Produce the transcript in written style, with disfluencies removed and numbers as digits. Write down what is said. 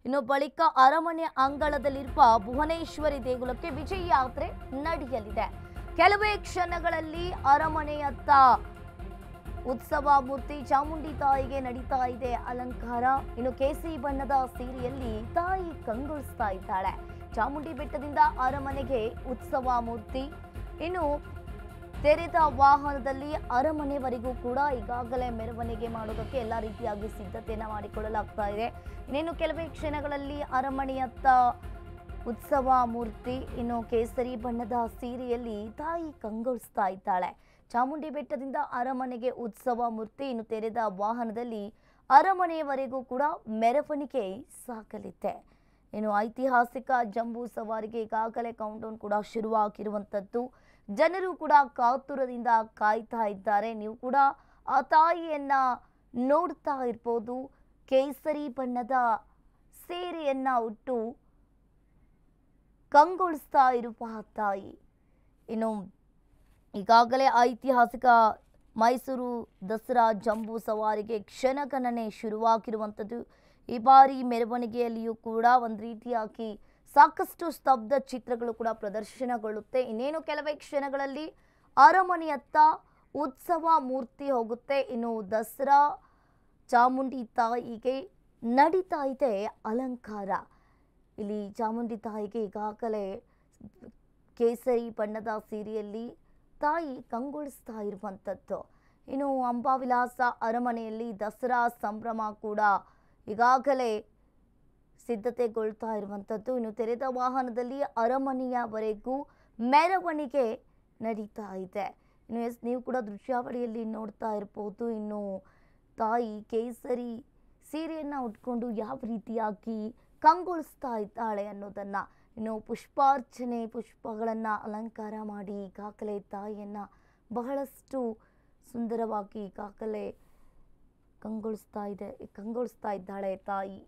ಇನ್ನು ಬಳಿಕ ಅರಮನೆ ಅಂಗಳದಲ್ಲಿರುವ ಭುವನೇಶ್ವರಿ ದೇಗುಲಕ್ಕೆ ವಿಜಯ ಯಾತ್ರೆ ನಡೆಯಲಿದೆ. ಕೆಲವೇ ಕ್ಷಣಗಳಲ್ಲಿ ಅರಮನೆಯತ್ತ ಉತ್ಸವ ಮೂರ್ತಿ ಚಾಮುಂಡಿ ತಾಯಿಗೆ ನಡೀತಾ ಇದೆ ಅಲಂಕಾರ. ಇನ್ನು ಕೇಸರಿ ಬಣ್ಣದ ಸೀರೆಯಲ್ಲಿ ತಾಯಿ ಕಂಗೊಳಿಸ್ತಾ ಇದ್ದಾಳೆ. ಚಾಮುಂಡಿ ಬೆಟ್ಟದಿಂದ ಅರಮನೆಗೆ ಉತ್ಸವ ಮೂರ್ತಿ, ಇನ್ನು ತೆರೆದ ವಾಹನದಲ್ಲಿ ಅರಮನೆವರೆಗೂ ಕೂಡ ಈಗಾಗಲೇ ಮೆರವಣಿಗೆ ಮಾಡೋದಕ್ಕೆ ಎಲ್ಲ ರೀತಿಯಾಗಿ ಸಿದ್ಧತೆಯನ್ನು ಮಾಡಿಕೊಳ್ಳಲಾಗ್ತಾ ಇದೆ. ಇನ್ನೇನು ಕೆಲವೇ ಕ್ಷಣಗಳಲ್ಲಿ ಅರಮನೆಯತ್ತ ಉತ್ಸವ ಮೂರ್ತಿ, ಇನ್ನು ಕೇಸರಿ ಬಣ್ಣದ ಸೀರೆಯಲ್ಲಿ ತಾಯಿ ಕಂಗೊಳಿಸ್ತಾ ಇದ್ದಾಳೆ. ಚಾಮುಂಡಿ ಬೆಟ್ಟದಿಂದ ಅರಮನೆಗೆ ಉತ್ಸವ ಮೂರ್ತಿ, ಇನ್ನು ತೆರೆದ ವಾಹನದಲ್ಲಿ ಅರಮನೆಯವರೆಗೂ ಕೂಡ ಮೆರವಣಿಗೆ ಸಾಗಲಿದೆ. ಇನ್ನು ಐತಿಹಾಸಿಕ ಜಂಬೂ ಸವಾರಿಗೆ ಈಗಾಗಲೇ ಕೌಂಟೌನ್ ಕೂಡ ಶುರುವಾಗಿರುವಂಥದ್ದು. ಜನರು ಕೂಡ ಕಾತುರದಿಂದ ಕಾಯ್ತಾ ಇದ್ದಾರೆ. ನೀವು ಕೂಡ ಆ ತಾಯಿಯನ್ನ ನೋಡ್ತಾ ಇರ್ಬೋದು. ಕೇಸರಿ ಬಣ್ಣದ ಸೀರೆಯನ್ನ ಉಟ್ಟು ಕಂಗೊಳಿಸ್ತಾ ಇರುವ ತಾಯಿ. ಇನ್ನು ಈಗಾಗಲೇ ಐತಿಹಾಸಿಕ ಮೈಸೂರು ದಸರಾ ಜಂಬೂ ಸವಾರಿಗೆ ಕ್ಷಣಗಣನೆ ಶುರುವಾಗಿರುವಂಥದ್ದು. ಈ ಬಾರಿ ಮೆರವಣಿಗೆಯಲ್ಲಿಯೂ ಕೂಡ ಒಂದು ರೀತಿಯಾಗಿ ಸಾಕಷ್ಟು ಸ್ತಬ್ಧ ಚಿತ್ರಗಳು ಕೂಡ ಪ್ರದರ್ಶನಗೊಳ್ಳುತ್ತೆ. ಇನ್ನೇನು ಕೆಲವೇ ಕ್ಷಣಗಳಲ್ಲಿ ಅರಮನೆಯತ್ತ ಉತ್ಸವ ಮೂರ್ತಿ ಹೋಗುತ್ತೆ. ಇನ್ನು ದಸರಾ ಚಾಮುಂಡಿ ತಾಯಿಗೆ ನಡೀತಾ ಇದೆ ಅಲಂಕಾರ. ಇಲ್ಲಿ ಚಾಮುಂಡಿ ತಾಯಿಗೆ ಈಗಾಗಲೇ ಕೇಸರಿ ಬಣ್ಣದ ಸೀರೆಯಲ್ಲಿ ತಾಯಿ ಕಂಗೊಳಿಸ್ತಾ ಇರುವಂಥದ್ದು. ಇನ್ನು ಅಂಬಾವಿಲಾಸ ಅರಮನೆಯಲ್ಲಿ ದಸರಾ ಸಂಭ್ರಮ ಕೂಡ ಈಗಾಗಲೇ ಸಿದ್ಧತೆಗೊಳ್ತಾ ಇರುವಂಥದ್ದು. ಇನ್ನು ತೆರೆದ ವಾಹನದಲ್ಲಿ ಅರಮನೆಯವರೆಗೂ ಮೆರವಣಿಗೆ ನಡೀತಾ ಇದೆ. ಇನ್ನು ನೀವು ಕೂಡ ದೃಶ್ಯಾವಳಿಯಲ್ಲಿ ನೋಡ್ತಾ ಇರ್ಬೋದು. ಇನ್ನು ತಾಯಿ ಕೇಸರಿ ಸೀರೆಯನ್ನು ಉಟ್ಕೊಂಡು ಯಾವ ರೀತಿಯಾಗಿ ಕಂಗೊಳಿಸ್ತಾ ಇದ್ದಾಳೆ ಅನ್ನೋದನ್ನು, ಇನ್ನು ಪುಷ್ಪಾರ್ಚನೆ ಪುಷ್ಪಗಳನ್ನು ಅಲಂಕಾರ ಮಾಡಿ ಈಗಾಗಲೇ ತಾಯಿಯನ್ನು ಬಹಳಷ್ಟು ಸುಂದರವಾಗಿ ಈಗಾಗಲೇ ಕಂಗೊಳಿಸ್ತಾ ಇದ್ದಾಳೆ ತಾಯಿ.